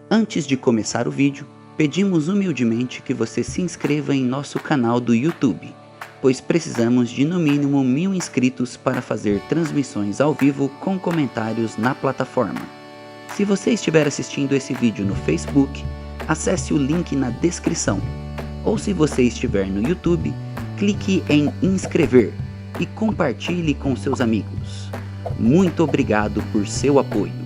Antes de começar o vídeo, pedimos humildemente que você se inscreva em nosso canal do YouTube, pois precisamos de no mínimo 1000 inscritos para fazer transmissões ao vivo com comentários na plataforma. Se você estiver assistindo esse vídeo no Facebook, acesse o link na descrição. Ou se você estiver no YouTube, clique em inscrever e compartilhe com seus amigos. Muito obrigado por seu apoio.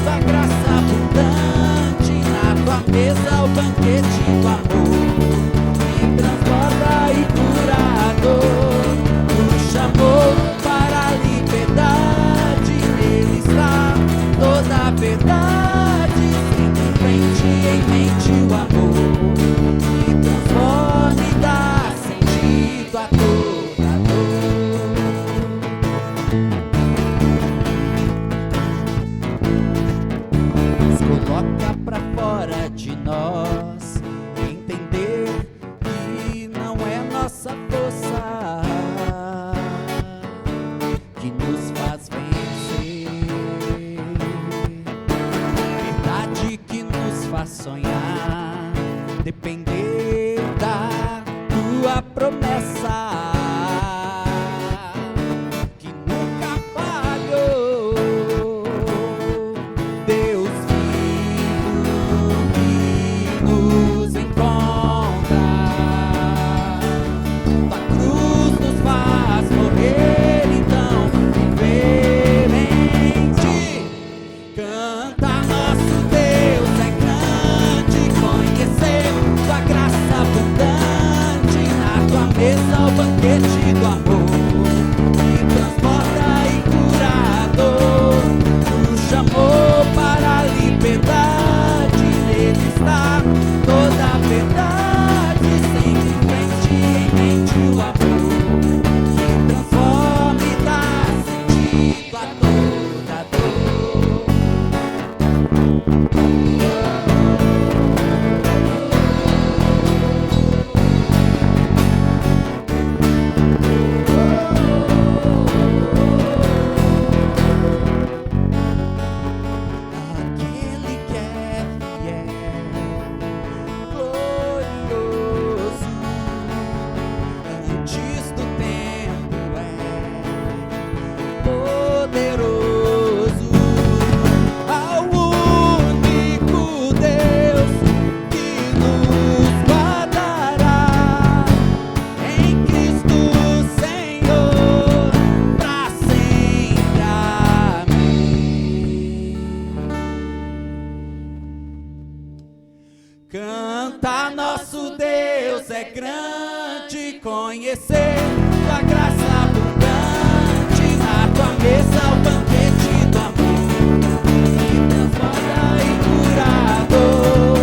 Tua graça abundante na tua mesa, o banquete do amor que transborda e cura a dor. Nos chamou para a liberdade, nele está toda a verdade. Sempre em frente, em mente o amor que transforma e dá sentido a toda dor. Coloca pra fora de nós entender que não é nossa força que nos faz vencer, verdade que nos faz sonhar, depender da tua promessa. O banquete do amor que transporta e cura a dor. Nos chamou para a liberdade, nele está toda a verdade. Sempre em frente, em mente o amor que transforma e dá sentido a toda dor. Canta, nosso Deus é grande, conhecer tua graça abundante na tua mesa, o banquete do amor que transborda e cura a dor.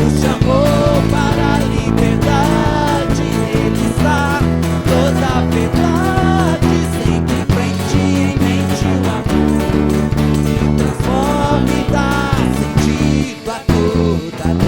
Nos chamou para a liberdade, nele está toda a verdade. Sempre em frente, em mente o amor que transforma e dá sentido a toda dor.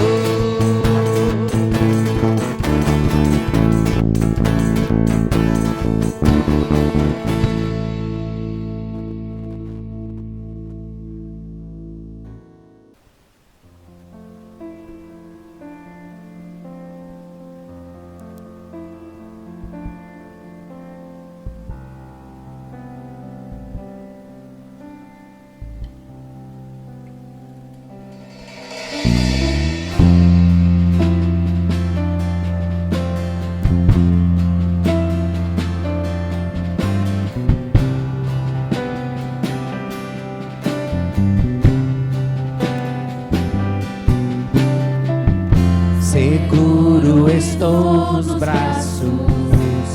estou nos braços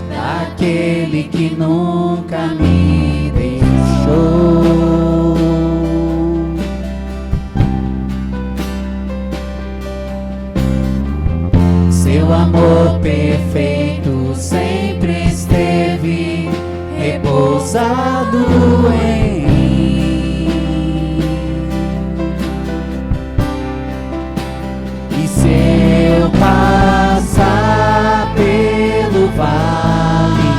daquele que nunca me deixou. Seu amor perfeito sempre esteve repousado em mim. E se eu passar pelo vale,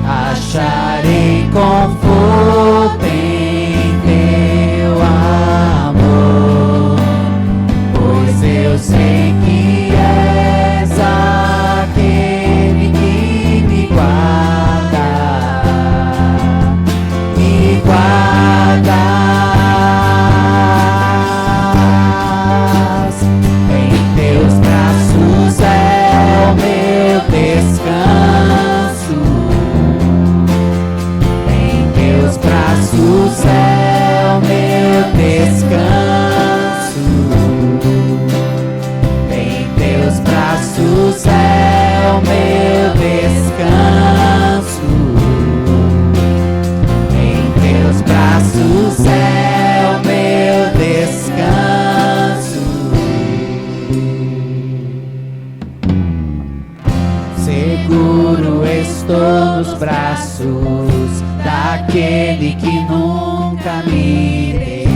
acharei conforto em teu amor, pois eu sei que és aquele que me guardas em teus braços é o meu descanso, em teus braços é o meu descanso, em teus braços é o meu descanso, em teus braços é o meu descanso. Seguro estou nos braços daquele que nunca me deixou.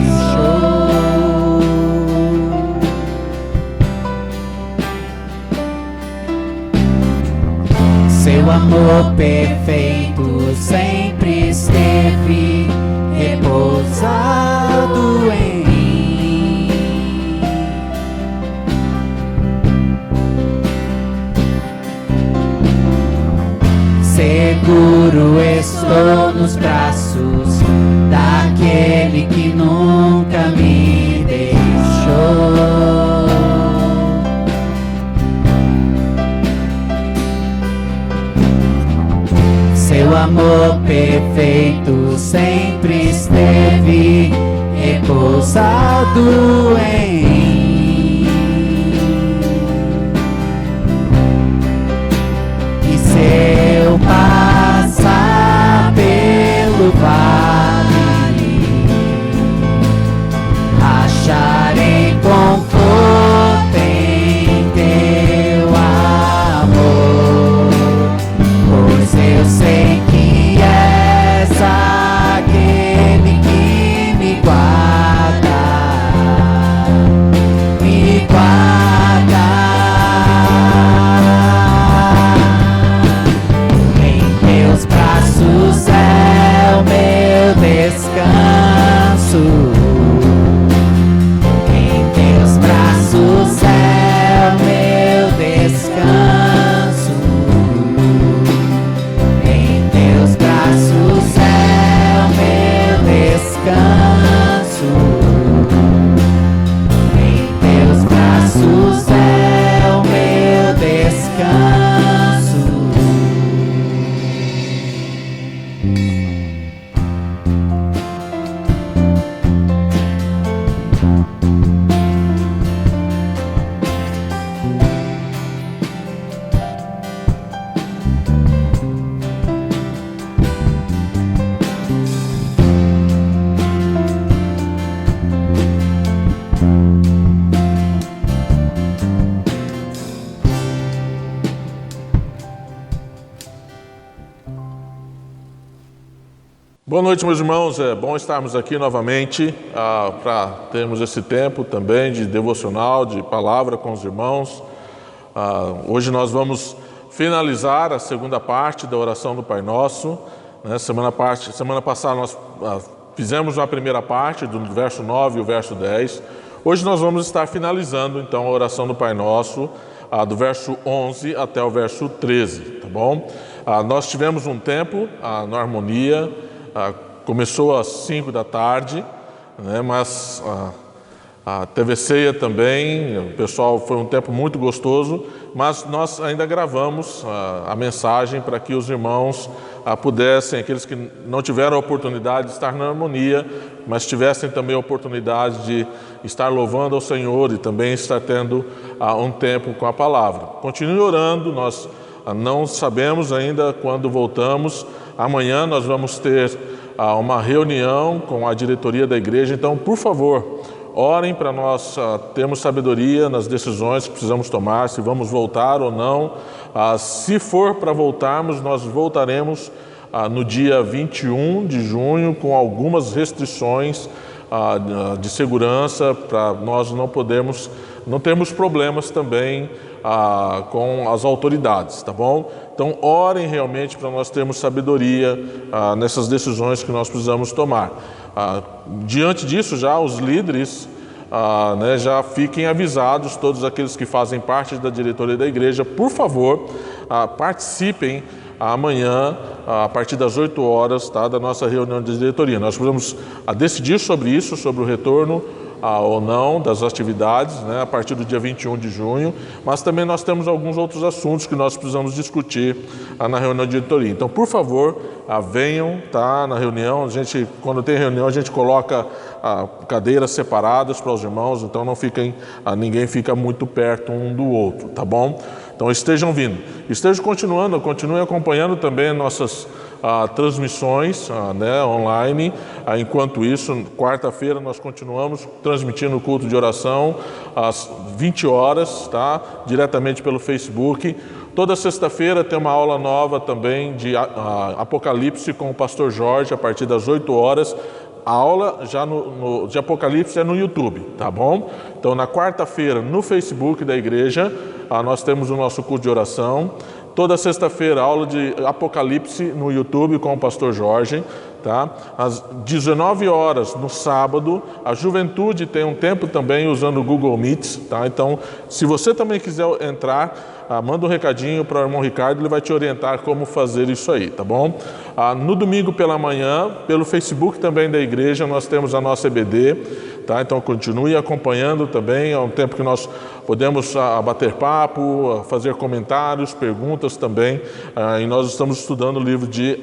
Seu amor perfeito sempre esteve repousado em mim. Seguro estou nos braços daquele que nunca me deixou. Seu amor perfeito sempre esteve repousado em mim. E se eu passar pelo vale, acharei conforto em teu amor, pois eu sei que és aquele que me guarda em teus braços é o meu descanso, em teus braços é o meu descanso, em teus braços é o meu descanso, em teus braços é o meu descanso. Boa noite, meus irmãos. É bom estarmos aqui novamente para termos esse tempo também de devocional, de palavra com os irmãos. Hoje nós vamos finalizar a segunda parte da oração do Pai Nosso. Semana passada nós fizemos a primeira parte, do verso 9 e o verso 10. Hoje nós vamos estar finalizando então a oração do Pai Nosso, do verso 11 até o verso 13, tá bom? Nós tivemos um tempo na harmonia. Começou às 5 da tarde, né, mas teve ceia também, o pessoal, foi um tempo muito gostoso, mas nós ainda gravamos a mensagem para que os irmãos pudessem, aqueles que não tiveram a oportunidade de estar na harmonia, mas tivessem também a oportunidade de estar louvando ao Senhor e também estar tendo um tempo com a palavra. Continue orando, nós não sabemos ainda quando voltamos. Amanhã nós vamos ter uma reunião com a diretoria da igreja, então, por favor, orem para nós termos sabedoria nas decisões que precisamos tomar, se vamos voltar ou não. Se for para voltarmos, nós voltaremos no dia 21 de junho com algumas restrições de segurança para nós não termos problemas também com as autoridades, tá bom? Então, orem realmente para nós termos sabedoria nessas decisões que nós precisamos tomar. Diante disso, já os líderes já fiquem avisados, todos aqueles que fazem parte da diretoria da igreja, por favor, participem amanhã, a partir das 8 horas, da nossa reunião de diretoria. Nós precisamos decidir sobre isso, sobre o retorno ou não das atividades, a partir do dia 21 de junho, mas também nós temos alguns outros assuntos que nós precisamos discutir na reunião de diretoria. Então, por favor, venham na reunião. Quando tem reunião, a gente coloca cadeiras separadas para os irmãos, então ninguém fica muito perto um do outro, tá bom? Então estejam vindo, continuem acompanhando também nossas transmissões online. Enquanto isso, quarta-feira nós continuamos transmitindo o culto de oração às 20 horas, diretamente pelo Facebook. Toda sexta-feira tem uma aula nova também de Apocalipse com o pastor Jorge, a partir das 8 horas. A aula já de Apocalipse é no YouTube, tá bom? Então, na quarta-feira, no Facebook da igreja, nós temos o nosso culto de oração. Toda sexta-feira, aula de Apocalipse no YouTube com o pastor Jorge, tá? Às 19 horas, no sábado, a juventude tem um tempo também usando o Google Meets, tá? Então, se você também quiser entrar, manda um recadinho para o irmão Ricardo, ele vai te orientar como fazer isso aí, tá bom? No domingo pela manhã, pelo Facebook também da igreja, nós temos a nossa EBD, tá? Então continue acompanhando também, é um tempo que nós podemos bater papo, fazer comentários, perguntas também, e nós estamos estudando o livro de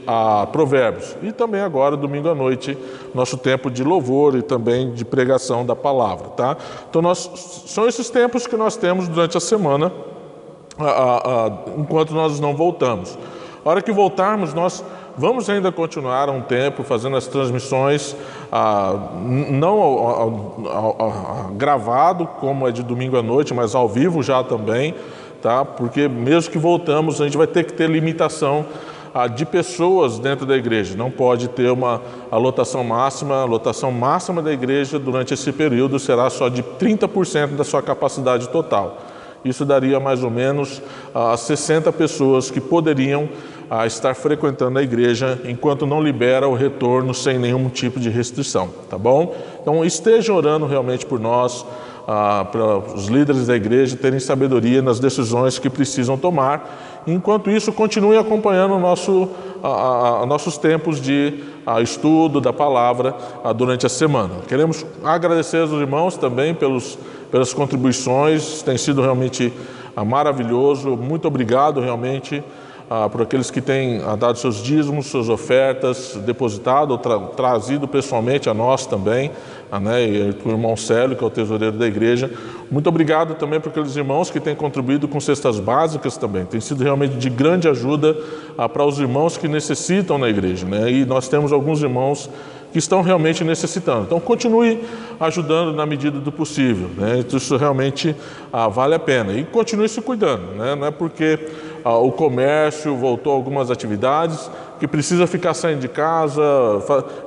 Provérbios. E também agora, domingo à noite, nosso tempo de louvor e também de pregação da palavra, tá? Então são esses tempos que nós temos durante a semana, enquanto nós não voltamos. A hora que voltarmos, nós vamos ainda continuar um tempo fazendo as transmissões, não gravado, como é de domingo à noite, mas ao vivo já também, tá? Porque mesmo que voltamos, a gente vai ter que ter limitação de pessoas dentro da igreja. Não pode ter a lotação máxima da igreja durante esse período será só de 30% da sua capacidade total. Isso daria mais ou menos 60 pessoas que poderiam estar frequentando a igreja enquanto não libera o retorno sem nenhum tipo de restrição, tá bom? Então estejam orando realmente por nós, para os líderes da igreja terem sabedoria nas decisões que precisam tomar. Enquanto isso, continue acompanhando nossos tempos de estudo da palavra durante a semana. Queremos agradecer aos irmãos também pelas contribuições, tem sido realmente maravilhoso. Muito obrigado realmente por aqueles que têm dado seus dízimos, suas ofertas, depositado, trazido pessoalmente a nós também, e o irmão Célio, que é o tesoureiro da igreja. Muito obrigado também por aqueles irmãos que têm contribuído com cestas básicas também. Tem sido realmente de grande ajuda para os irmãos que necessitam na igreja, E nós temos alguns irmãos que estão realmente necessitando. Então, continue ajudando na medida do possível, Isso realmente vale a pena. E continue se cuidando, Não é porque o comércio voltou a algumas atividades que precisa ficar saindo de casa.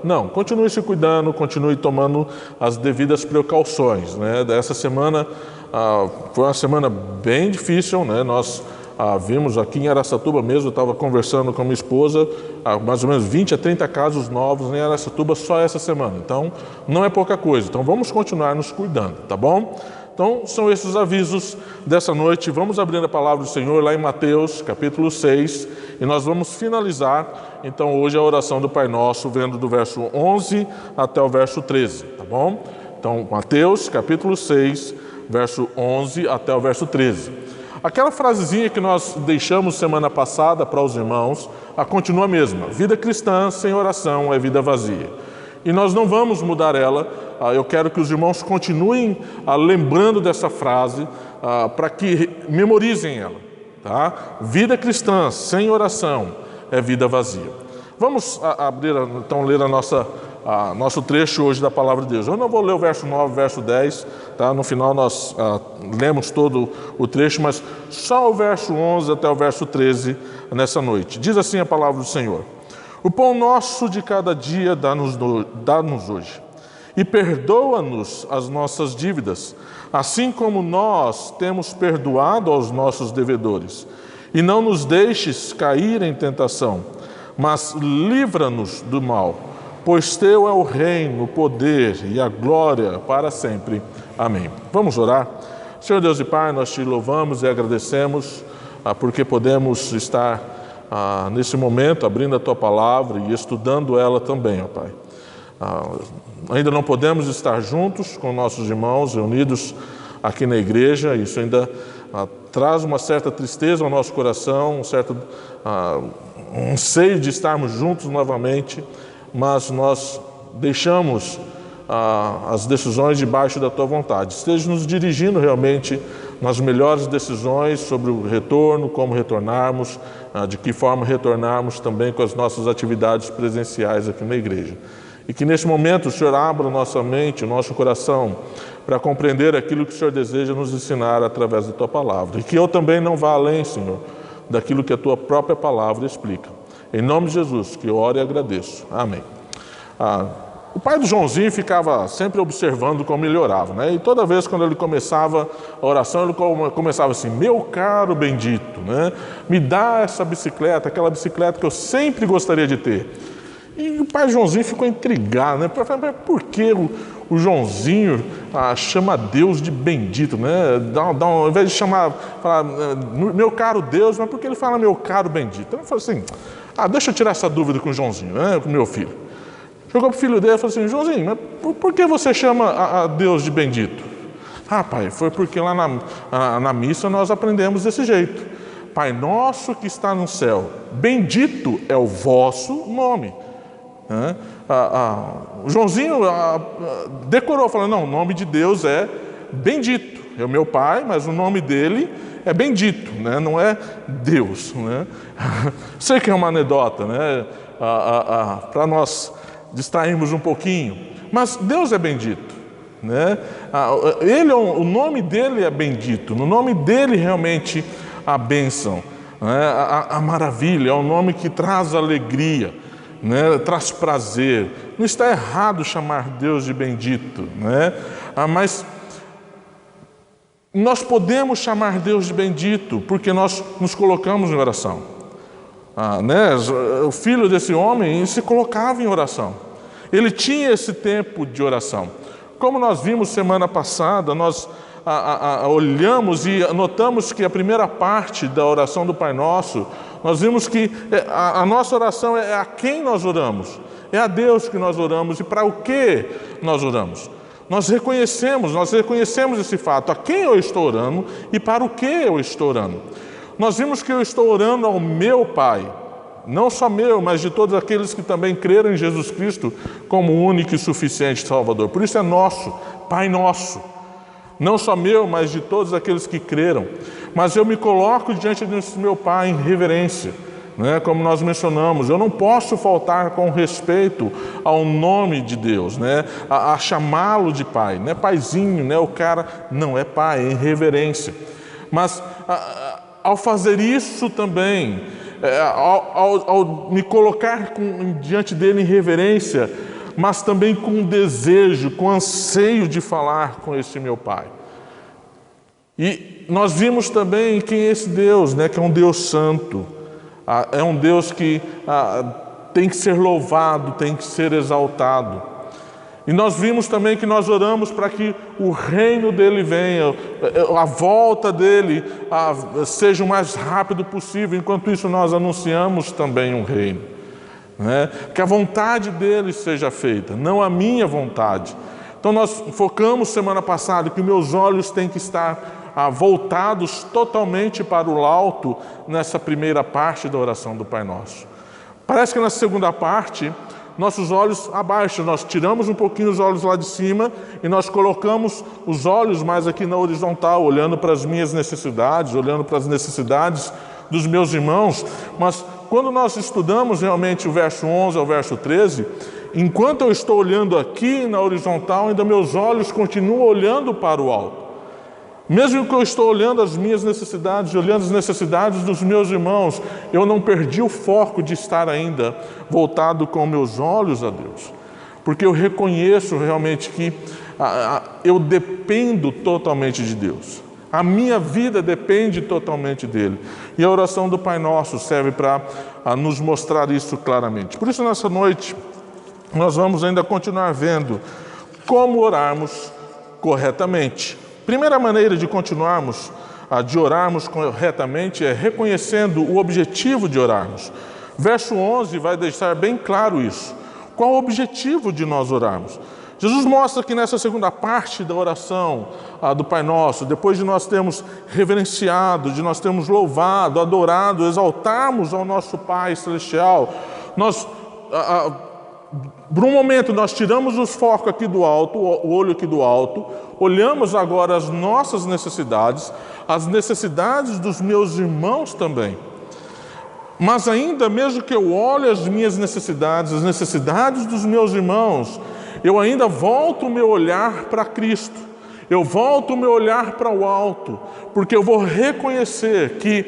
Não, continue se cuidando, continue tomando as devidas precauções, Essa semana foi uma semana bem difícil, Nós vimos aqui em Araçatuba mesmo, eu estava conversando com a minha esposa, mais ou menos 20 a 30 casos novos em Araçatuba só essa semana. Então, não é pouca coisa. Então, vamos continuar nos cuidando, tá bom? Então, são esses avisos dessa noite. Vamos abrir a palavra do Senhor lá em Mateus, capítulo 6, e nós vamos finalizar, então, hoje a oração do Pai Nosso, vendo do verso 11 até o verso 13, tá bom? Então, Então, Mateus capítulo 6, verso 11 até o verso 13. Aquela frasezinha que nós deixamos semana passada para os irmãos, continua a mesma. Vida cristã sem oração é vida vazia. E nós não vamos mudar ela. Eu quero que os irmãos continuem lembrando dessa frase para que memorizem ela. Tá? Vida cristã sem oração é vida vazia. Vamos abrir, então, ler nosso trecho hoje da Palavra de Deus. Eu não vou ler o verso 9, verso 10, tá? No final nós lemos todo o trecho, mas só o verso 11 até o verso 13 nessa noite. Diz assim a Palavra do Senhor: O pão nosso de cada dia dá-nos hoje, e perdoa-nos as nossas dívidas, assim como nós temos perdoado aos nossos devedores. E não nos deixes cair em tentação, mas livra-nos do mal. Pois teu é o reino, o poder e a glória para sempre. Amém. Vamos orar? Senhor Deus e Pai, nós te louvamos e agradecemos porque podemos estar nesse momento abrindo a tua palavra e estudando ela também, ó Pai. Ainda não podemos estar juntos com nossos irmãos reunidos aqui na igreja, isso ainda traz uma certa tristeza ao nosso coração, um certo anseio de estarmos juntos novamente, mas nós deixamos as decisões debaixo da tua vontade. Esteja nos dirigindo realmente nas melhores decisões sobre o retorno, como retornarmos, de que forma retornarmos também com as nossas atividades presenciais aqui na igreja. E que nesse momento o Senhor abra nossa mente, o nosso coração, para compreender aquilo que o Senhor deseja nos ensinar através da tua palavra. E que eu também não vá além, Senhor, daquilo que a tua própria palavra explica. Em nome de Jesus, que eu oro e agradeço. Amém. O pai do Joãozinho ficava sempre observando como ele orava, né? E toda vez quando ele começava a oração, ele começava assim: meu caro bendito, né? Me dá essa bicicleta, aquela bicicleta que eu sempre gostaria de ter. E o pai Joãozinho ficou intrigado, né? Por que o Joãozinho chama Deus de bendito, né? Ao invés de falar meu caro Deus, mas por que ele fala meu caro bendito? Então ele falou assim: deixa eu tirar essa dúvida com o Joãozinho, né? Com o meu filho. Chegou para o filho dele e falou assim: Joãozinho, mas por que você chama a Deus de bendito? Pai, foi porque lá na missa nós aprendemos desse jeito. Pai nosso que está no céu, bendito é o vosso nome. O Joãozinho decorou, falando: não, o nome de Deus é bendito. É o meu pai, mas o nome dele é bendito, né? Não é Deus, né? Sei que é uma anedota, né? Para nós distrairmos um pouquinho, mas Deus é bendito, né? O nome dele é bendito, no nome dele realmente a bênção, né? A maravilha, é um nome que traz alegria, né? Traz prazer. Não está errado chamar Deus de bendito, né? Mas nós podemos chamar Deus de bendito porque nós nos colocamos em oração. O filho desse homem se colocava em oração. Ele tinha esse tempo de oração. Como nós vimos semana passada, nós olhamos e notamos que a primeira parte da oração do Pai Nosso, nós vimos que a nossa oração é a quem nós oramos. É a Deus que nós oramos e para o que nós oramos. Nós reconhecemos esse fato, a quem eu estou orando e para o que eu estou orando. Nós vimos que eu estou orando ao meu Pai, não só meu, mas de todos aqueles que também creram em Jesus Cristo como o único e suficiente Salvador. Por isso é nosso, Pai nosso. Não só meu, mas de todos aqueles que creram. Mas eu me coloco diante desse meu Pai em reverência, né? Como nós mencionamos, eu não posso faltar com respeito ao nome de Deus, né? A chamá-lo de Pai. Não é paizinho, né? O cara não é pai, é em reverência. Mas ao fazer isso também, ao me colocar diante dele em reverência, mas também com desejo, com anseio de falar com esse meu Pai. E nós vimos também quem é esse Deus, né? Que é um Deus santo, é um Deus que tem que ser louvado, tem que ser exaltado. E nós vimos também que nós oramos para que o reino dele venha, a volta dele seja o mais rápido possível. Enquanto isso, nós anunciamos também um reino, né? Que a vontade dele seja feita, não a minha vontade. Então, Então nós focamos semana passada que meus olhos têm que estar voltados totalmente para o alto nessa primeira parte da oração do Pai Nosso. Parece que na segunda parte, nossos olhos abaixam, nós tiramos um pouquinho os olhos lá de cima e nós colocamos os olhos mais aqui na horizontal, olhando para as minhas necessidades, olhando para as necessidades dos meus irmãos. Mas quando nós estudamos realmente o verso 11 ao verso 13, enquanto eu estou olhando aqui na horizontal, ainda meus olhos continuam olhando para o alto. Mesmo que eu estou olhando as minhas necessidades, olhando as necessidades dos meus irmãos, eu não perdi o foco de estar ainda voltado com meus olhos a Deus. Porque eu reconheço realmente que eu dependo totalmente de Deus. A minha vida depende totalmente dEle. E a oração do Pai Nosso serve para nos mostrar isso claramente. Por isso, nessa noite, nós vamos ainda continuar vendo como orarmos corretamente. Primeira maneira de continuarmos, de orarmos corretamente, é reconhecendo o objetivo de orarmos. Verso 11 vai deixar bem claro isso. Qual o objetivo de nós orarmos? Jesus mostra que nessa segunda parte da oração do Pai Nosso, depois de nós termos reverenciado, de nós termos louvado, adorado, exaltarmos ao nosso Pai Celestial, nós... Por um momento nós tiramos os focos aqui do alto, o olho aqui do alto, olhamos agora as nossas necessidades, as necessidades dos meus irmãos também. Mas ainda, mesmo que eu olhe as minhas necessidades, as necessidades dos meus irmãos, eu ainda volto o meu olhar para Cristo. Eu volto o meu olhar para o alto, porque eu vou reconhecer que,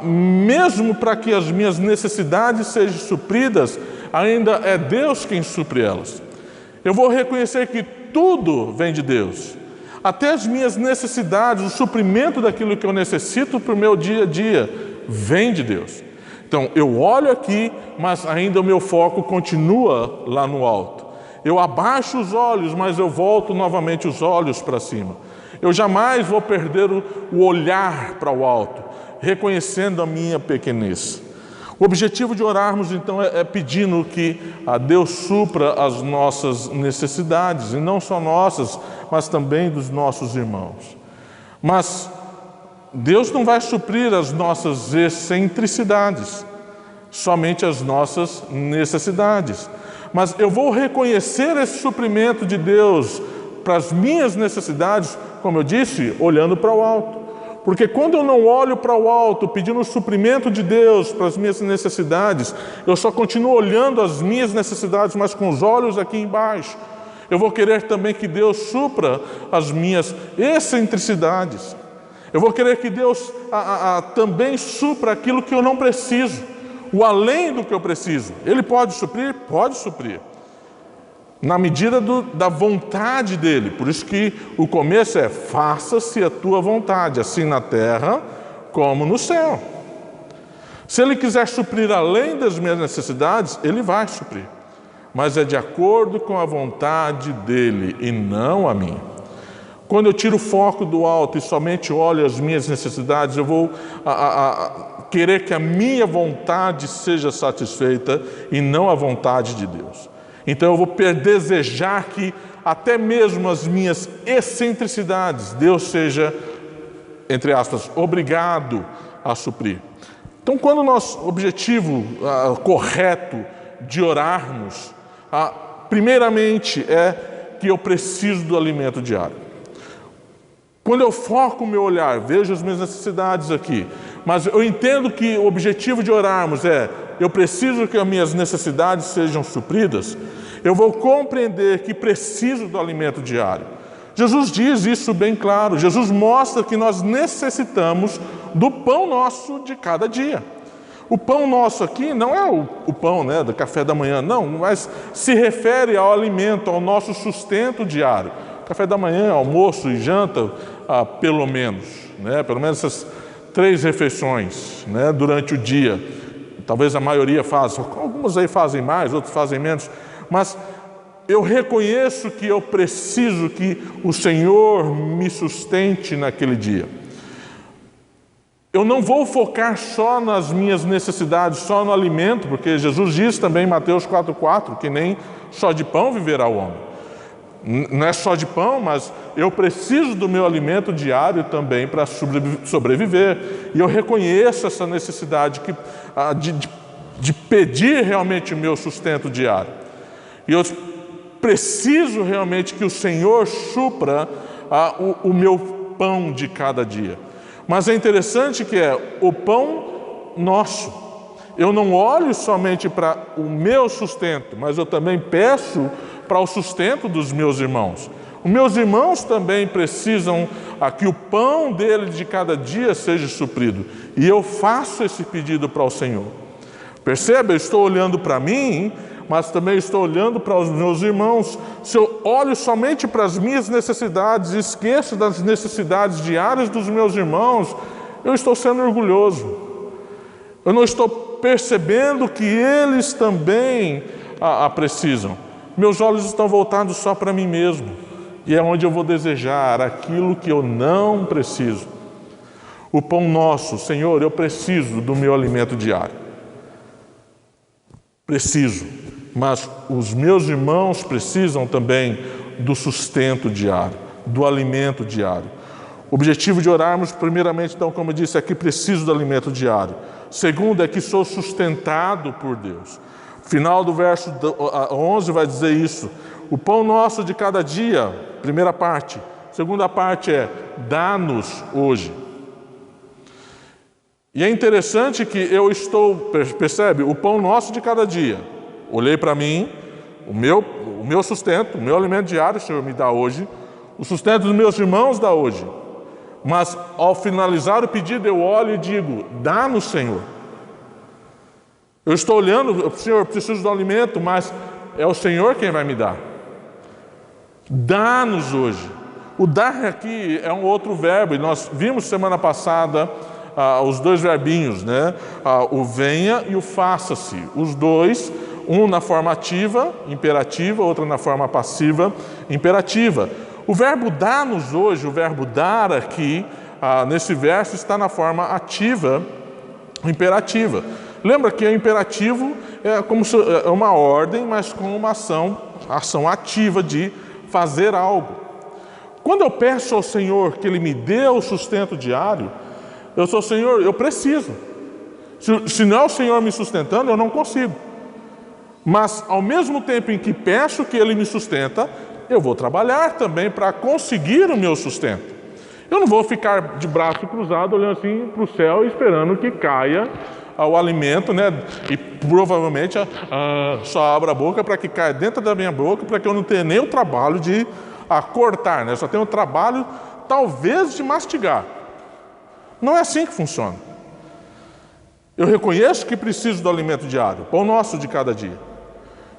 mesmo para que as minhas necessidades sejam supridas, ainda é Deus quem supre elas. Eu vou reconhecer que tudo vem de Deus. Até as minhas necessidades, o suprimento daquilo que eu necessito para o meu dia a dia, vem de Deus. Então, eu olho aqui, mas ainda o meu foco continua lá no alto. Eu abaixo os olhos, mas eu volto novamente os olhos para cima. Eu jamais vou perder o olhar para o alto, reconhecendo a minha pequenez. O objetivo de orarmos, então, é pedindo que Deus supra as nossas necessidades, e não só nossas, mas também dos nossos irmãos. Mas Deus não vai suprir as nossas excentricidades, somente as nossas necessidades. Mas eu vou reconhecer esse suprimento de Deus para as minhas necessidades, como eu disse, olhando para o alto. Porque quando eu não olho para o alto, pedindo o suprimento de Deus para as minhas necessidades, eu só continuo olhando as minhas necessidades, mas com os olhos aqui embaixo. Eu vou querer também que Deus supra as minhas excentricidades. Eu vou querer que Deus também supra aquilo que eu não preciso, o além do que eu preciso. Ele pode suprir? Pode suprir. Na medida da vontade dele. Por isso que o começo é: faça-se a tua vontade, assim na terra como no céu. Se ele quiser suprir além das minhas necessidades, ele vai suprir. Mas é de acordo com a vontade dele e não a minha. Quando eu tiro o foco do alto e somente olho as minhas necessidades, eu vou querer que a minha vontade seja satisfeita e não a vontade de Deus. Então eu vou desejar que até mesmo as minhas excentricidades, Deus seja, entre aspas, obrigado a suprir. Então, quando o nosso objetivo correto de orarmos, primeiramente é que eu preciso do alimento diário. Quando eu foco o meu olhar, vejo as minhas necessidades aqui, mas eu entendo que o objetivo de orarmos é: eu preciso que as minhas necessidades sejam supridas, eu vou compreender que preciso do alimento diário. Jesus diz isso bem claro. Jesus mostra que nós necessitamos do pão nosso de cada dia. O pão nosso aqui não é o pão, do café da manhã, não, mas se refere ao alimento, ao nosso sustento diário. Café da manhã, almoço e janta, pelo menos essas 3 refeições durante o dia. Talvez a maioria faça, alguns aí fazem mais, outros fazem menos, mas eu reconheço que eu preciso que o Senhor me sustente naquele dia. Eu não vou focar só nas minhas necessidades, só no alimento, porque Jesus diz também em Mateus 4,4 que nem só de pão viverá o homem. Não é só de pão, mas eu preciso do meu alimento diário também para sobreviver. E eu reconheço essa necessidade de pedir realmente o meu sustento diário. E eu preciso realmente que o Senhor supra o meu pão de cada dia. Mas é interessante que é o pão nosso. Eu não olho somente para o meu sustento, mas eu também peço para o sustento dos meus irmãos. Os meus irmãos também precisam que o pão deles de cada dia seja suprido. E eu faço esse pedido para o Senhor. Percebe? Eu estou olhando para mim, mas também estou olhando para os meus irmãos. Se eu olho somente para as minhas necessidades e esqueço das necessidades diárias dos meus irmãos, eu estou sendo orgulhoso. Eu não estou percebendo que eles também precisam. Meus olhos estão voltados só para mim mesmo. E é onde eu vou desejar aquilo que eu não preciso. O pão nosso, Senhor, eu preciso do meu alimento diário. Preciso. Mas os meus irmãos precisam também do sustento diário, do alimento diário. O objetivo de orarmos, primeiramente, então, como eu disse, é que preciso do alimento diário. Segundo, é que sou sustentado por Deus. Final do verso 11 vai dizer isso. O pão nosso de cada dia, primeira parte. Segunda parte é, dá-nos hoje. E é interessante que eu estou, percebe? O pão nosso de cada dia. Olhei para mim, o meu sustento, o meu alimento diário, o Senhor me dá hoje. O sustento dos meus irmãos dá hoje. Mas ao finalizar o pedido, eu olho e digo, dá-nos, Senhor. Eu estou olhando, Senhor, eu preciso do alimento, mas é o Senhor quem vai me dar. Dá-nos hoje. O dar aqui é um outro verbo, e nós vimos semana passada os dois verbinhos, né? O venha e o faça-se. Os dois, um na forma ativa, imperativa, outro na forma passiva, imperativa. O verbo dá-nos hoje, o verbo dar aqui, nesse verso, está na forma ativa, imperativa. Lembra que o imperativo é como se, é uma ordem, mas com uma ação ativa de fazer algo. Quando eu peço ao Senhor que Ele me dê o sustento diário, eu sou Senhor, eu preciso. Se não é o Senhor me sustentando, eu não consigo. Mas ao mesmo tempo em que peço que Ele me sustenta, eu vou trabalhar também para conseguir o meu sustento. Eu não vou ficar de braço cruzado olhando assim para o céu e esperando que caia o alimento, né? E provavelmente só abra a boca para que caia dentro da minha boca, para que eu não tenha nem o trabalho de cortar, né? Eu só tenho o trabalho, talvez, de mastigar. Não é assim que funciona. Eu reconheço que preciso do alimento diário, pão nosso de cada dia.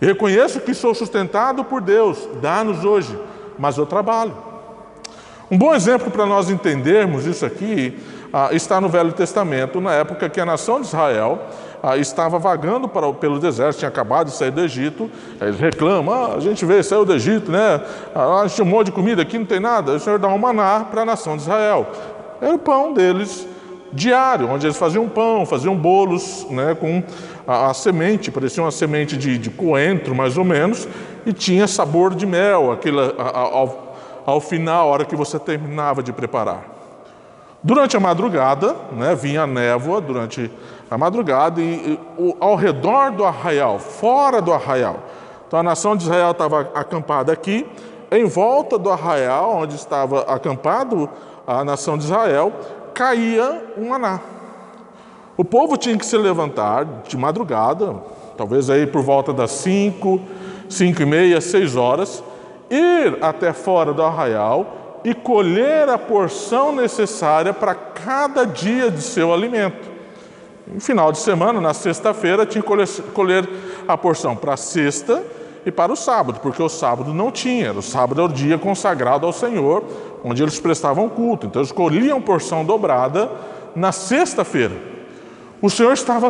Eu reconheço que sou sustentado por Deus, dá-nos hoje, mas eu trabalho. Um bom exemplo para nós entendermos isso aqui está no Velho Testamento, na época que a nação de Israel estava vagando pelo deserto, tinha acabado de sair do Egito. Eles reclamam, a gente veio, saiu do Egito, né? A gente tem um monte de comida, aqui não tem nada. O Senhor dá um maná para a nação de Israel. Era o pão deles diário, onde eles faziam pão, faziam bolos, né, com a semente, parecia uma semente de coentro, mais ou menos, e tinha sabor de mel, ao final, a hora que você terminava de preparar. Durante a madrugada, né, vinha a névoa durante a madrugada e ao redor do arraial, fora do arraial. Então a nação de Israel estava acampada aqui, em volta do arraial, onde estava acampado a nação de Israel, caía um maná. O povo tinha que se levantar de madrugada, talvez aí por volta das 5, 5h30, 6 horas, ir até fora do arraial e colher a porção necessária para cada dia de seu alimento. No final de semana, na sexta-feira, tinha que colher a porção para a sexta e para o sábado, porque o sábado não tinha. O sábado é o dia consagrado ao Senhor, onde eles prestavam culto. Então eles colhiam porção dobrada na sexta-feira. O Senhor estava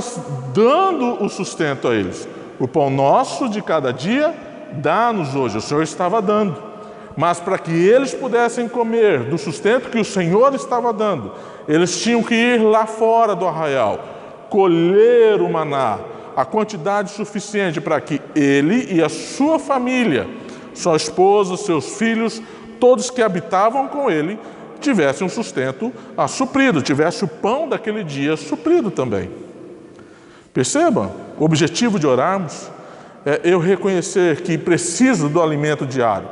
dando o sustento a eles. O pão nosso de cada dia, dá-nos hoje. O Senhor estava dando. Mas para que eles pudessem comer do sustento que o Senhor estava dando, eles tinham que ir lá fora do arraial, colher o maná, a quantidade suficiente para que ele e a sua família sua esposa, seus filhos, todos que habitavam com ele, tivessem um sustento suprido, tivesse o pão daquele dia suprido também. Perceba, o objetivo de orarmos é eu reconhecer que preciso do alimento diário.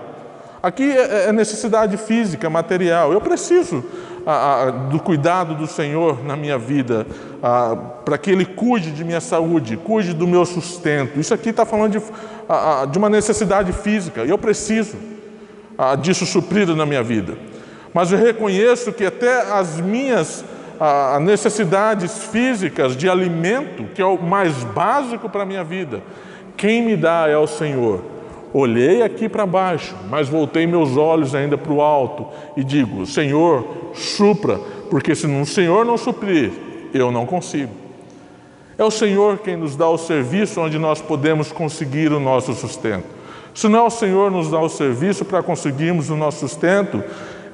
Aqui é necessidade física, material. Eu preciso do cuidado do Senhor na minha vida, para que Ele cuide de minha saúde, cuide do meu sustento. Isso aqui está falando de uma necessidade física. Eu preciso disso suprido na minha vida. Mas eu reconheço que até as minhas necessidades físicas de alimento, que é o mais básico para a minha vida, quem me dá é o Senhor. Olhei aqui para baixo, mas voltei meus olhos ainda para o alto e digo: Senhor, supra, porque se o Senhor não suprir, eu não consigo. É o Senhor quem nos dá o serviço onde nós podemos conseguir o nosso sustento. Se não é o Senhor nos dá o serviço para conseguirmos o nosso sustento,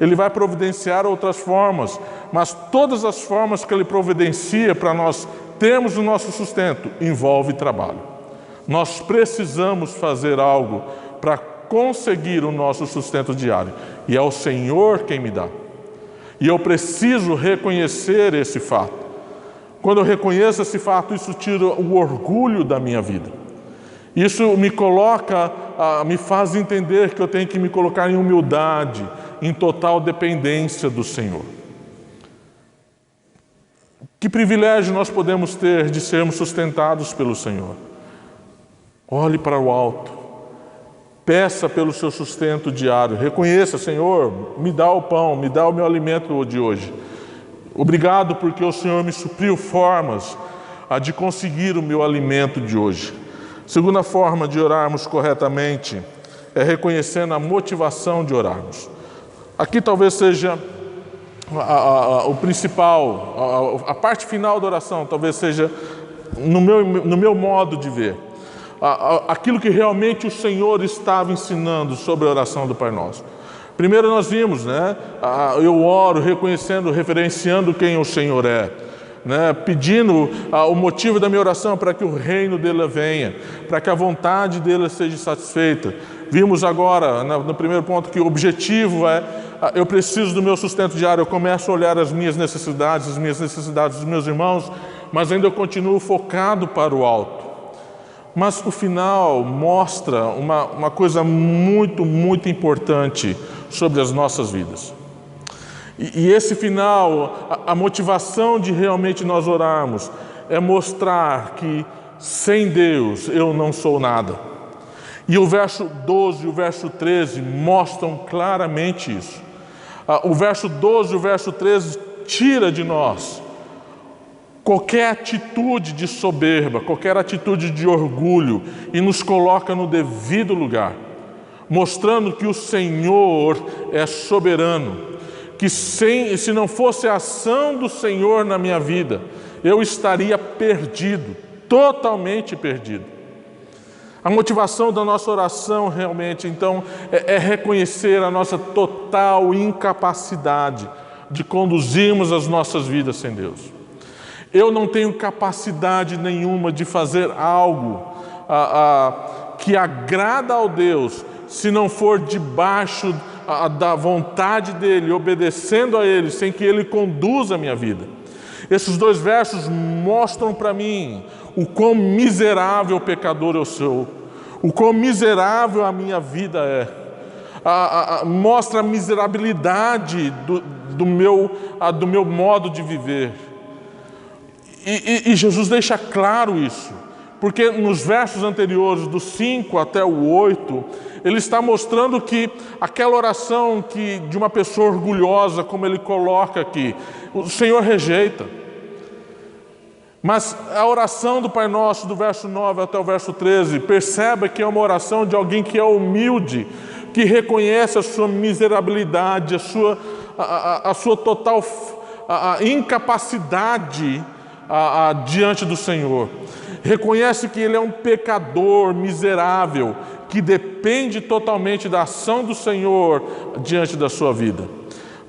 Ele vai providenciar outras formas, mas todas as formas que Ele providencia para nós termos o nosso sustento envolve trabalho. Nós precisamos fazer algo para conseguir o nosso sustento diário. E é o Senhor quem me dá. E eu preciso reconhecer esse fato. Quando eu reconheço esse fato, isso tira o orgulho da minha vida. Isso me coloca, me faz entender que eu tenho que me colocar em humildade, em total dependência do Senhor. Que privilégio nós podemos ter de sermos sustentados pelo Senhor. Olhe para o alto, peça pelo seu sustento diário, reconheça: Senhor, me dá o pão, me dá o meu alimento de hoje. Obrigado porque o Senhor me supriu formas de conseguir o meu alimento de hoje. Segunda forma de orarmos corretamente é reconhecendo a motivação de orarmos. Aqui talvez seja o principal, a parte final da oração, talvez seja no meu modo de ver. Aquilo que realmente o Senhor estava ensinando sobre a oração do Pai Nosso. Primeiro nós vimos, eu oro reconhecendo, referenciando quem o Senhor é, pedindo o motivo da minha oração para que o reino dele venha, para que a vontade dele seja satisfeita. Vimos agora, no primeiro ponto, que o objetivo é, eu preciso do meu sustento diário, eu começo a olhar as minhas necessidades dos meus irmãos, mas ainda eu continuo focado para o alto. Mas o final mostra uma coisa muito, muito importante sobre as nossas vidas. E esse final, a motivação de realmente nós orarmos, é mostrar que sem Deus eu não sou nada. E o verso 12 e o verso 13 mostram claramente isso. O verso 12 e o verso 13 tira de nós qualquer atitude de soberba, qualquer atitude de orgulho e nos coloca no devido lugar, mostrando que o Senhor é soberano, que se não fosse a ação do Senhor na minha vida, eu estaria perdido, totalmente perdido. A motivação da nossa oração realmente, então, é reconhecer a nossa total incapacidade de conduzirmos as nossas vidas sem Deus. Eu não tenho capacidade nenhuma de fazer algo que agrada ao Deus, se não for debaixo da vontade dEle, obedecendo a Ele, sem que Ele conduza a minha vida. Esses dois versos mostram para mim o quão miserável pecador eu sou, o quão miserável a minha vida é. Mostra a miserabilidade do meu modo de viver. E Jesus deixa claro isso, porque nos versos anteriores, do 5 até o 8, ele está mostrando que aquela oração de uma pessoa orgulhosa, como ele coloca aqui, o Senhor rejeita. Mas a oração do Pai Nosso, do verso 9 até o verso 13, perceba que é uma oração de alguém que é humilde, que reconhece a sua miserabilidade, a sua total incapacidade diante do Senhor. Reconhece que ele é um pecador miserável, que depende totalmente da ação do Senhor diante da sua vida.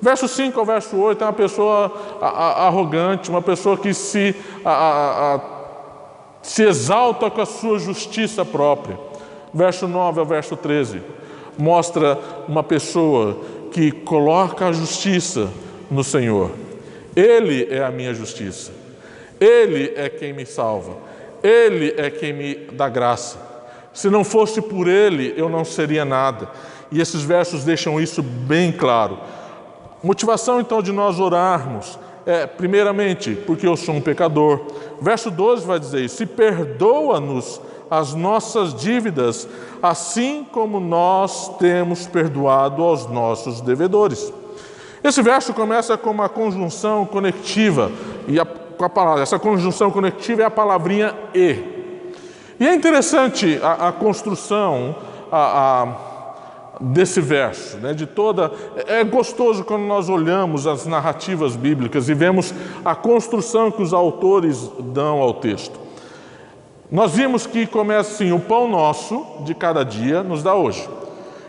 Verso 5 ao verso 8 é uma pessoa arrogante, uma pessoa que se exalta com a sua justiça própria. Verso 9 ao verso 13. mostra uma pessoa que coloca a justiça no Senhor. Ele é a minha justiça. Ele é quem me salva. Ele é quem me dá graça. Se não fosse por Ele, eu não seria nada. E esses versos deixam isso bem claro. Motivação, então, de nós orarmos é, primeiramente, porque eu sou um pecador. Verso 12 vai dizer isso: e perdoa-nos as nossas dívidas, assim como nós temos perdoado aos nossos devedores. Esse verso começa com uma conjunção conectiva, e com a palavra, essa conjunção conectiva é a palavrinha e. E é interessante a construção desse verso, né, de toda. É gostoso quando nós olhamos as narrativas bíblicas e vemos a construção que os autores dão ao texto. Nós vimos que começa assim: o pão nosso de cada dia nos dá hoje.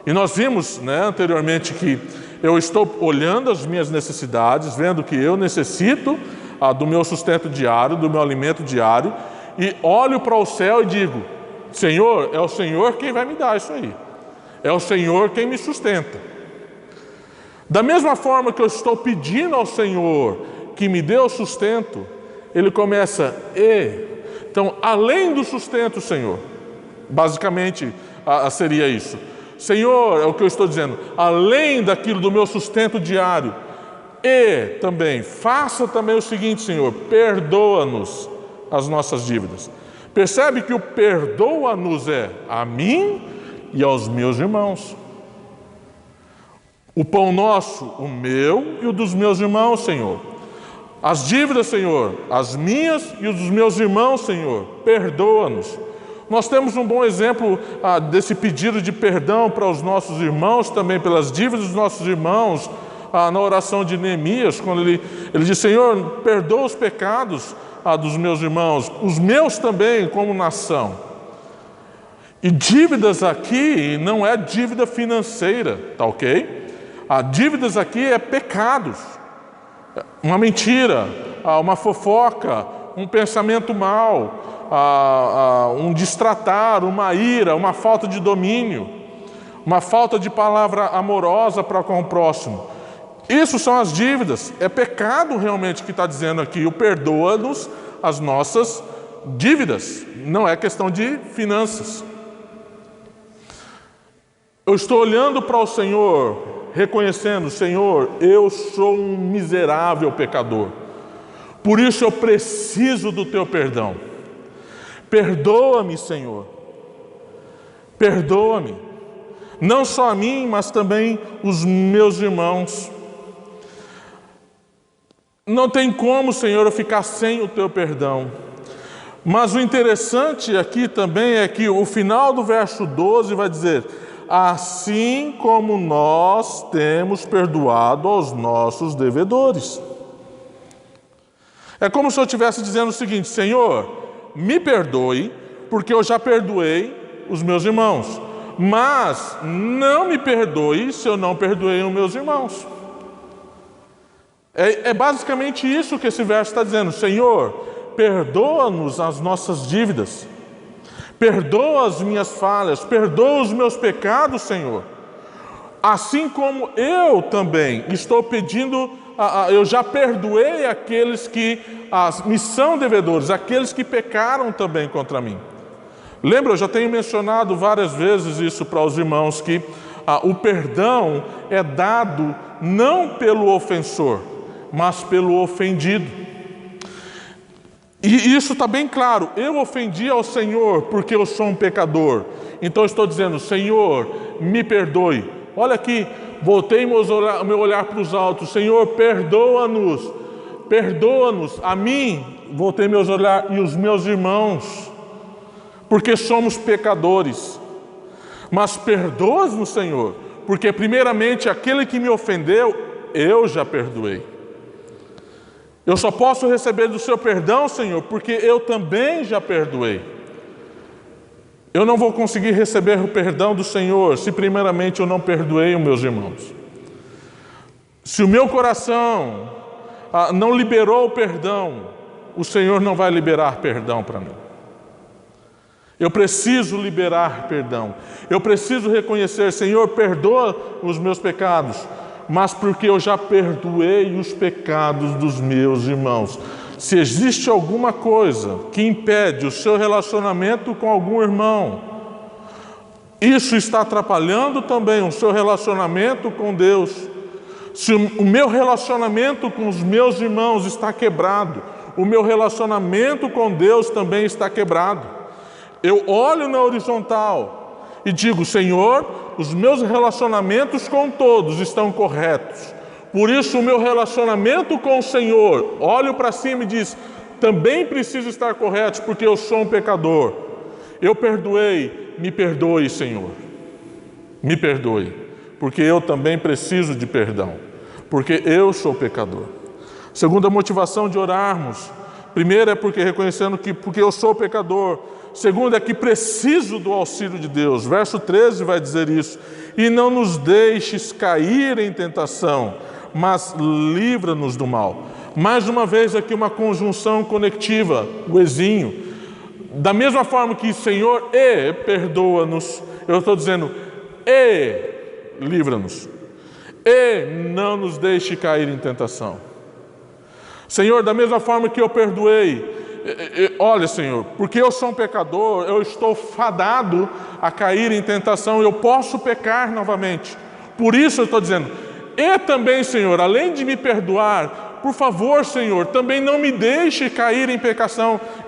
E nós vimos, né, anteriormente que eu estou olhando as minhas necessidades, vendo que eu necessito do meu sustento diário, do meu alimento diário, e olho para o céu e digo: Senhor, é o Senhor quem vai me dar isso aí. É o Senhor quem me sustenta. Da mesma forma que eu estou pedindo ao Senhor que me dê o sustento, Ele começa: então, além do sustento, Senhor, basicamente seria isso. Senhor, é o que eu estou dizendo, além daquilo do meu sustento diário, e também, faça também o seguinte, Senhor: perdoa-nos as nossas dívidas. Percebe que o perdoa-nos é a mim e aos meus irmãos. O pão nosso, o meu e o dos meus irmãos, Senhor. As dívidas, Senhor, as minhas e os dos meus irmãos, Senhor, perdoa-nos. Nós temos um bom exemplo desse pedido de perdão para os nossos irmãos, também pelas dívidas dos nossos irmãos, na oração de Neemias, quando ele diz: Senhor, perdoa os pecados dos meus irmãos, os meus também, como nação. E dívidas aqui não é dívida financeira, tá ok? Dívidas aqui é pecados, uma mentira, uma fofoca, um pensamento mau, um destratar, uma ira, uma falta de domínio, uma falta de palavra amorosa para com o próximo. Isso são as dívidas. É pecado realmente que está dizendo aqui: o perdoa-nos as nossas dívidas. Não é questão de finanças. Eu estou olhando para o Senhor, reconhecendo: Senhor, eu sou um miserável pecador. Por isso eu preciso do teu perdão. Perdoa-me, Senhor. Perdoa-me. Não só a mim, mas também os meus irmãos. Não tem como, Senhor, eu ficar sem o teu perdão. Mas o interessante aqui também é que o final do verso 12 vai dizer: assim como nós temos perdoado aos nossos devedores. É como se eu estivesse dizendo o seguinte: Senhor, me perdoe, porque eu já perdoei os meus irmãos. Mas não me perdoe se eu não perdoei os meus irmãos. É basicamente isso que esse verso está dizendo: Senhor, perdoa-nos as nossas dívidas, perdoa as minhas falhas, perdoa os meus pecados, Senhor. Assim como eu também estou pedindo, eu já perdoei aqueles que me são devedores, aqueles que pecaram também contra mim. Lembra, eu já tenho mencionado várias vezes isso para os irmãos, que o perdão é dado não pelo ofensor, mas pelo ofendido. E isso está bem claro: eu ofendi ao Senhor porque eu sou um pecador. Então eu estou dizendo: Senhor, me perdoe. Olha aqui, voltei meu olhar para os altos: Senhor, perdoa-nos, perdoa-nos a mim, voltei meus olhar, e os meus irmãos, porque somos pecadores. Mas perdoa-nos, Senhor, porque primeiramente aquele que me ofendeu, eu já perdoei. Eu só posso receber do seu perdão, Senhor, porque eu também já perdoei. Eu não vou conseguir receber o perdão do Senhor se primeiramente eu não perdoei os meus irmãos. Se o meu coração não liberou o perdão, o Senhor não vai liberar perdão para mim. Eu preciso liberar perdão. Eu preciso reconhecer, Senhor, perdoa os meus pecados, mas porque eu já perdoei os pecados dos meus irmãos. Se existe alguma coisa que impede o seu relacionamento com algum irmão, isso está atrapalhando também o seu relacionamento com Deus. Se o meu relacionamento com os meus irmãos está quebrado, o meu relacionamento com Deus também está quebrado. Eu olho na horizontal e digo, Senhor, os meus relacionamentos com todos estão corretos. Por isso o meu relacionamento com o Senhor, olho para cima e diz, também precisa estar correto, porque eu sou um pecador. Eu perdoei, me perdoe, Senhor. Me perdoe, porque eu também preciso de perdão, porque eu sou pecador. Segunda motivação de orarmos, primeiro é porque reconhecendo que porque eu sou pecador. Segundo é que preciso do auxílio de Deus. Verso 13 vai dizer isso. E não nos deixes cair em tentação, mas livra-nos do mal. Mais uma vez aqui uma conjunção conectiva, o ezinho. Da mesma forma que Senhor, perdoa-nos, eu estou dizendo, livra-nos. E não nos deixe cair em tentação. Senhor, da mesma forma que eu perdoei, olha, Senhor, porque eu sou um pecador, eu estou fadado a cair em tentação, eu posso pecar novamente. Por isso eu estou dizendo, e também, Senhor, além de me perdoar, por favor, Senhor, também não me deixe cair em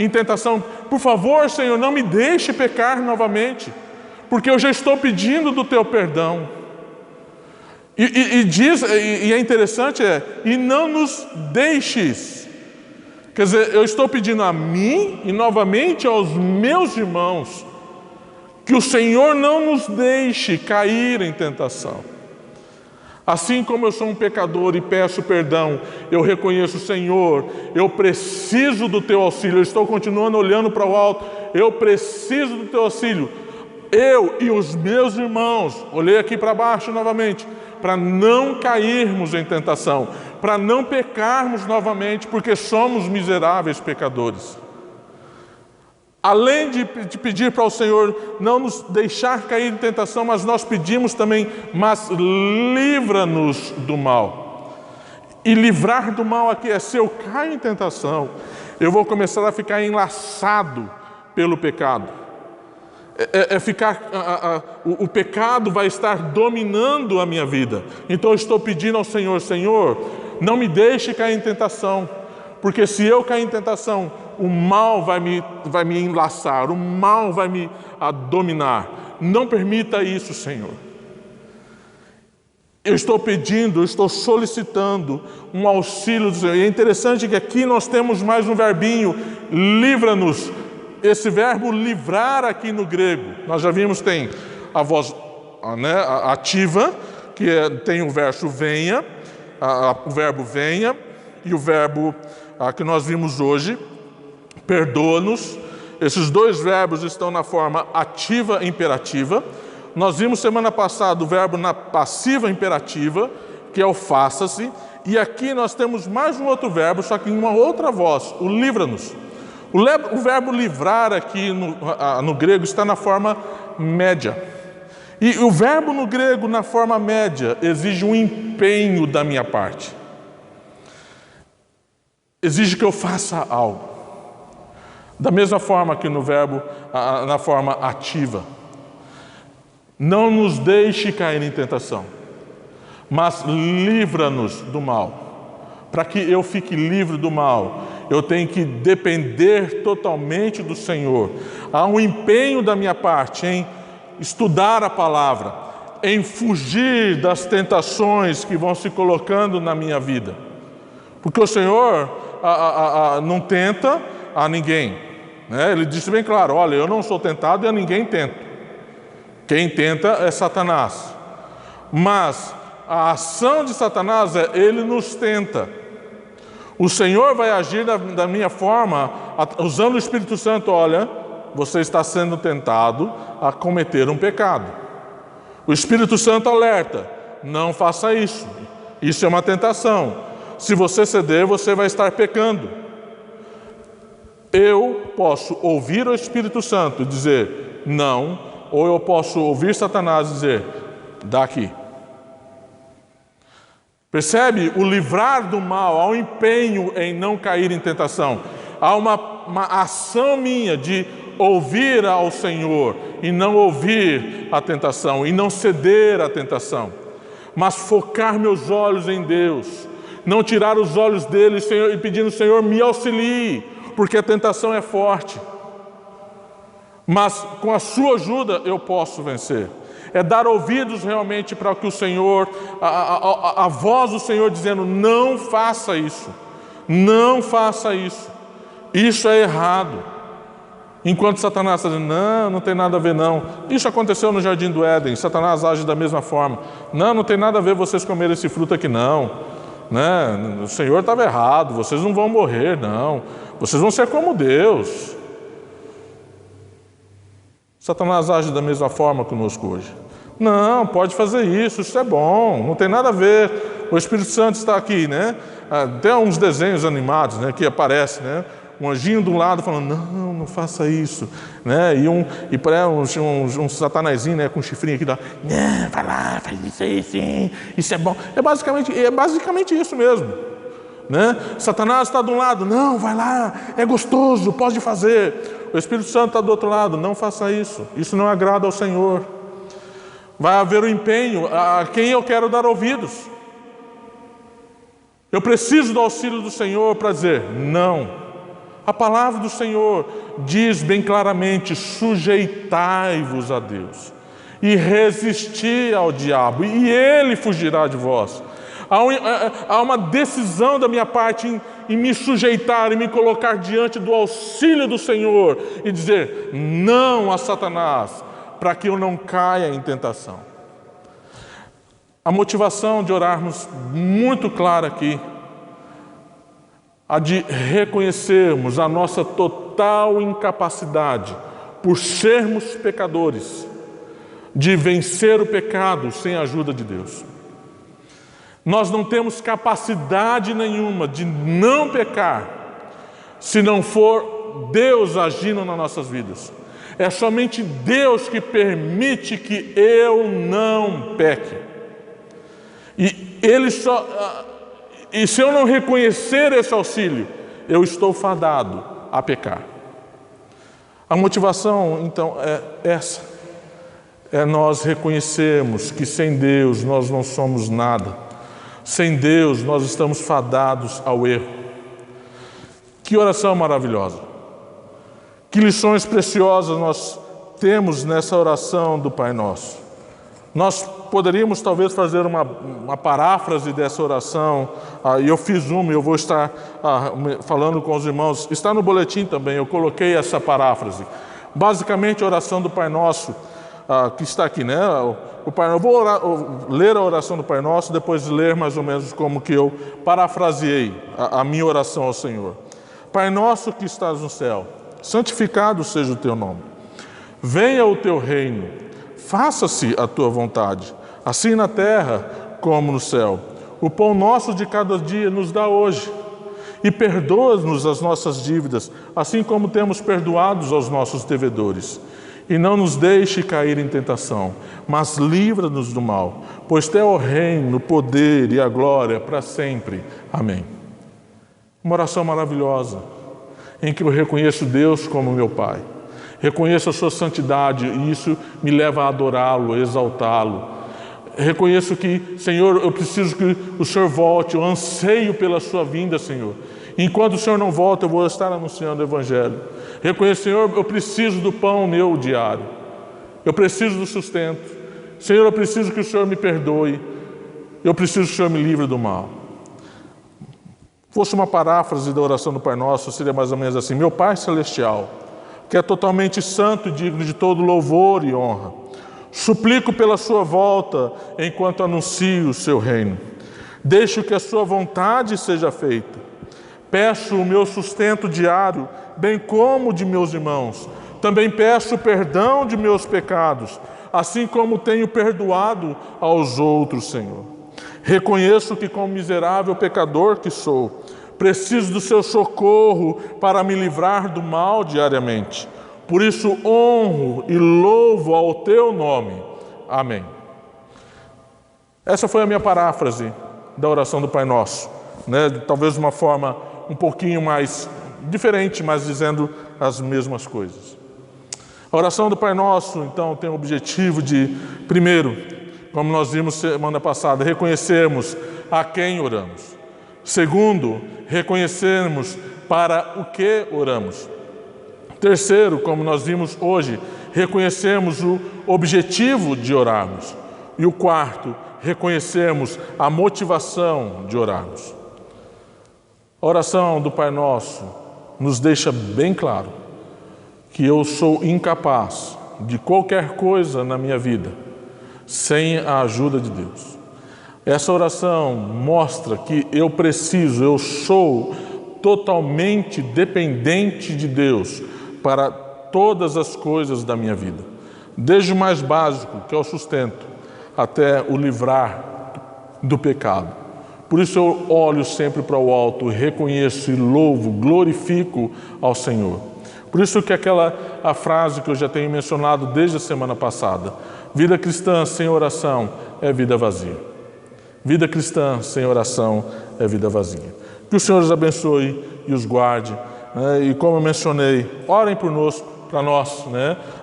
tentação. Por favor, Senhor, não me deixe pecar novamente, porque eu já estou pedindo do teu perdão. E é interessante, e não nos deixes. Quer dizer, eu estou pedindo a mim e novamente aos meus irmãos que o Senhor não nos deixe cair em tentação. Assim como eu sou um pecador e peço perdão, eu reconheço, Senhor, eu preciso do teu auxílio. Eu estou continuando olhando para o alto, eu preciso do teu auxílio. Eu e os meus irmãos, olhei aqui para baixo novamente, para não cairmos em tentação, para não pecarmos novamente, porque somos miseráveis pecadores. Além de pedir para o Senhor não nos deixar cair em tentação, mas nós pedimos também, mas livra-nos do mal. E livrar do mal aqui é, se eu caio em tentação, eu vou começar a ficar enlaçado pelo pecado. O pecado vai estar dominando a minha vida. Então eu estou pedindo ao Senhor, Senhor, não me deixe cair em tentação, porque se eu cair em tentação, o mal vai me enlaçar, o mal vai me dominar. Não permita isso, Senhor. Eu estou pedindo, eu estou solicitando um auxílio do Senhor. E é interessante que aqui nós temos mais um verbinho, livra-nos. Esse verbo livrar aqui no grego, nós já vimos, tem a voz ativa, que tem o verso venha, o verbo venha, e o verbo que nós vimos hoje, perdoa-nos. Esses dois verbos estão na forma ativa e imperativa. Nós vimos semana passada o verbo na passiva imperativa, que é o faça-se, e aqui nós temos mais um outro verbo, só que em uma outra voz, o livra-nos. O verbo livrar aqui no grego está na forma média. E o verbo no grego na forma média exige um empenho da minha parte. Exige que eu faça algo. Da mesma forma que no verbo na forma ativa. Não nos deixe cair em tentação, mas livra-nos do mal. Para que eu fique livre do mal, eu tenho que depender totalmente do Senhor. Há um empenho da minha parte em estudar a palavra, em fugir das tentações que vão se colocando na minha vida. Porque o Senhor não tenta a ninguém, né? Ele disse bem claro, olha, eu não sou tentado e a ninguém tento. Quem tenta é Satanás. Mas a ação de Satanás é, ele nos tenta. O Senhor vai agir da minha forma, usando o Espírito Santo, olha, você está sendo tentado a cometer um pecado. O Espírito Santo alerta, não faça isso, isso é uma tentação. Se você ceder, você vai estar pecando. Eu posso ouvir o Espírito Santo e dizer não, ou eu posso ouvir Satanás e dizer, daqui. Percebe? O livrar do mal, há um empenho em não cair em tentação. Há uma ação minha de ouvir ao Senhor e não ouvir a tentação, e não ceder à tentação, mas focar meus olhos em Deus, não tirar os olhos dele, Senhor, e pedindo, Senhor, me auxilie, porque a tentação é forte. Mas com a sua ajuda eu posso vencer. É dar ouvidos realmente para o que o Senhor, a voz do Senhor dizendo, não faça isso, não faça isso, isso é errado. Enquanto Satanás está dizendo, não tem nada a ver não. Isso aconteceu no Jardim do Éden, Satanás age da mesma forma. Não tem nada a ver vocês comerem esse fruto aqui não. Né? O Senhor estava errado, vocês não vão morrer não. Vocês vão ser como Deus. Satanás age da mesma forma conosco hoje. Não, pode fazer isso é bom, não tem nada a ver. O Espírito Santo está aqui, né? Até uns desenhos animados, né, que aparecem, né? Um anjinho de um lado falando, não faça isso, né? E para um satanazinho, né, com um chifrinho aqui, não, vai lá, faz isso aí, sim, isso é bom. É basicamente isso mesmo, né? Satanás está de um lado, não, vai lá, é gostoso, pode fazer. O Espírito Santo está do outro lado, não faça isso não agrada ao Senhor. Vai haver um empenho a quem eu quero dar ouvidos. Eu preciso do auxílio do Senhor para dizer não. A palavra do Senhor diz bem claramente, sujeitai-vos a Deus e resisti ao diabo, e ele fugirá de vós. Há uma decisão da minha parte em me sujeitar e me colocar diante do auxílio do Senhor e dizer não a Satanás, para que eu não caia em tentação. A motivação de orarmos muito clara aqui, a de reconhecermos a nossa total incapacidade por sermos pecadores, de vencer o pecado sem a ajuda de Deus. Nós não temos capacidade nenhuma de não pecar se não for Deus agindo nas nossas vidas. É somente Deus que permite que eu não peque. E se eu não reconhecer esse auxílio, eu estou fadado a pecar. A motivação, então, é essa. É nós reconhecermos que sem Deus nós não somos nada. Sem Deus nós estamos fadados ao erro. Que oração maravilhosa. Que lições preciosas nós temos nessa oração do Pai Nosso. Nós poderíamos talvez fazer uma paráfrase dessa oração, e eu fiz uma, eu vou estar falando com os irmãos, está no boletim também, eu coloquei essa paráfrase. Basicamente a oração do Pai Nosso, que está aqui, né? Eu vou ler a oração do Pai Nosso, depois ler mais ou menos como que eu parafraseei a minha oração ao Senhor. Pai nosso que estás no céu, santificado seja o teu nome. Venha o teu reino, faça-se a tua vontade, assim na terra como no céu. O pão nosso de cada dia nos dá hoje. E perdoa-nos as nossas dívidas, assim como temos perdoados aos nossos devedores. E não nos deixe cair em tentação, mas livra-nos do mal, pois teu é o reino, o poder e a glória para sempre. Amém. Uma oração maravilhosa, em que eu reconheço Deus como meu Pai. Reconheço a sua santidade e isso me leva a adorá-lo, a exaltá-lo. Reconheço que, Senhor, eu preciso que o Senhor volte, eu anseio pela sua vinda, Senhor. Enquanto o Senhor não volta, eu vou estar anunciando o Evangelho. Reconheço, Senhor, eu preciso do pão meu diário. Eu preciso do sustento. Senhor, eu preciso que o Senhor me perdoe. Eu preciso que o Senhor me livre do mal. Fosse uma paráfrase da oração do Pai Nosso, seria mais ou menos assim: meu Pai Celestial, que é totalmente santo e digno de todo louvor e honra, suplico pela sua volta enquanto anuncio o seu reino. Deixo que a sua vontade seja feita. Peço o meu sustento diário, bem como de meus irmãos. Também peço perdão de meus pecados, assim como tenho perdoado aos outros, Senhor. Reconheço que, como miserável pecador que sou, Preciso do seu socorro para me livrar do mal diariamente. Por isso honro e louvo ao teu nome. Amém. Essa foi a minha paráfrase da oração do Pai Nosso, né? Talvez de uma forma um pouquinho mais diferente, mas dizendo as mesmas coisas. A oração do Pai Nosso, então, tem o objetivo de, primeiro, como nós vimos semana passada, reconhecermos a quem oramos. Segundo, reconhecermos para o que oramos. Terceiro, como nós vimos hoje, reconhecermos o objetivo de orarmos. E o quarto, reconhecermos a motivação de orarmos. A oração do Pai Nosso nos deixa bem claro que eu sou incapaz de qualquer coisa na minha vida sem a ajuda de Deus. Essa oração mostra que eu sou totalmente dependente de Deus para todas as coisas da minha vida, desde o mais básico, que é o sustento, até o livrar do pecado. Por isso eu olho sempre para o alto, reconheço e louvo, glorifico ao Senhor. Por isso que a frase que eu já tenho mencionado desde a semana passada, vida cristã sem oração é vida vazia. Vida cristã sem oração é vida vazia. Que o Senhor os abençoe e os guarde. E como eu mencionei, orem por nós, para nós.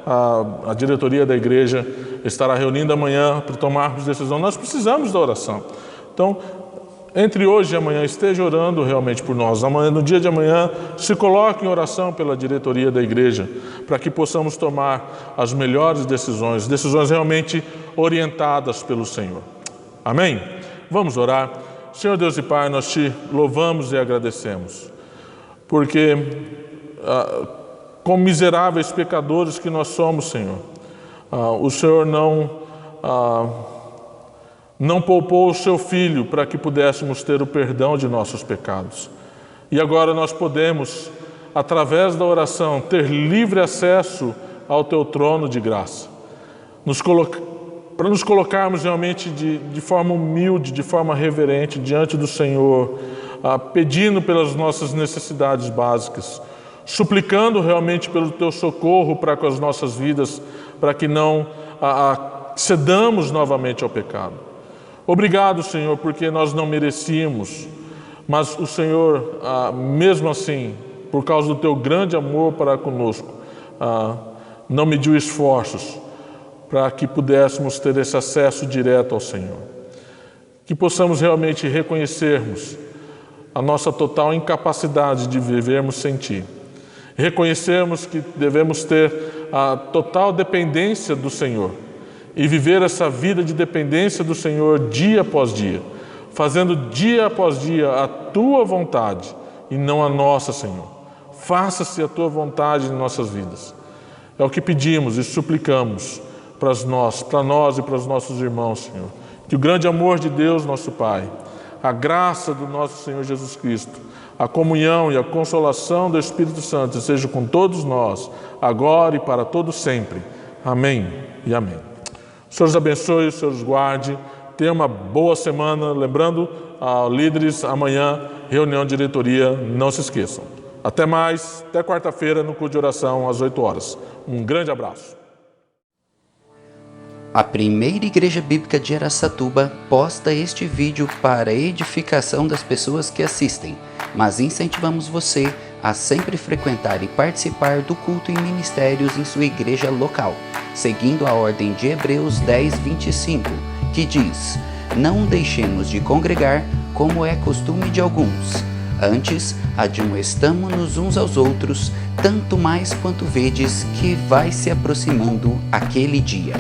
A diretoria da igreja estará reunindo amanhã para tomarmos decisão. Nós precisamos da oração. Então, entre hoje e amanhã, esteja orando realmente por nós. Amanhã, no dia de amanhã, se coloque em oração pela diretoria da igreja, para que possamos tomar as melhores decisões, decisões realmente orientadas pelo Senhor. Amém? Vamos orar. Senhor Deus e Pai, nós te louvamos e agradecemos, porque como miseráveis pecadores que nós somos, Senhor, o Senhor não poupou o seu Filho para que pudéssemos ter o perdão de nossos pecados. E agora nós podemos, através da oração, ter livre acesso ao teu trono de graça. Para nos colocarmos realmente de forma humilde, de forma reverente diante do Senhor, pedindo pelas nossas necessidades básicas, suplicando realmente pelo teu socorro para com as nossas vidas, para que não cedamos novamente ao pecado. Obrigado, Senhor, porque nós não merecíamos, mas o Senhor, mesmo assim, por causa do teu grande amor para conosco, não mediu esforços para que pudéssemos ter esse acesso direto ao Senhor. Que possamos realmente reconhecermos a nossa total incapacidade de vivermos sem Ti. Reconhecermos que devemos ter a total dependência do Senhor e viver essa vida de dependência do Senhor dia após dia, fazendo dia após dia a Tua vontade e não a nossa, Senhor. Faça-se a Tua vontade em nossas vidas. É o que pedimos e suplicamos para nós e para os nossos irmãos, Senhor. Que o grande amor de Deus, nosso Pai, a graça do nosso Senhor Jesus Cristo, a comunhão e a consolação do Espírito Santo seja com todos nós, agora e para todo sempre. Amém e amém. O Senhor os abençoe, o Senhor os guarde. Tenha uma boa semana. Lembrando, líderes, amanhã, reunião de diretoria, não se esqueçam. Até mais, até quarta-feira no culto de oração às 8 horas. Um grande abraço. A primeira igreja bíblica de Araçatuba posta este vídeo para edificação das pessoas que assistem, mas incentivamos você a sempre frequentar e participar do culto e ministérios em sua igreja local, seguindo a ordem de Hebreus 10:25, que diz: não deixemos de congregar como é costume de alguns, antes admoestamo-nos uns aos outros, tanto mais quanto vedes que vai se aproximando aquele dia.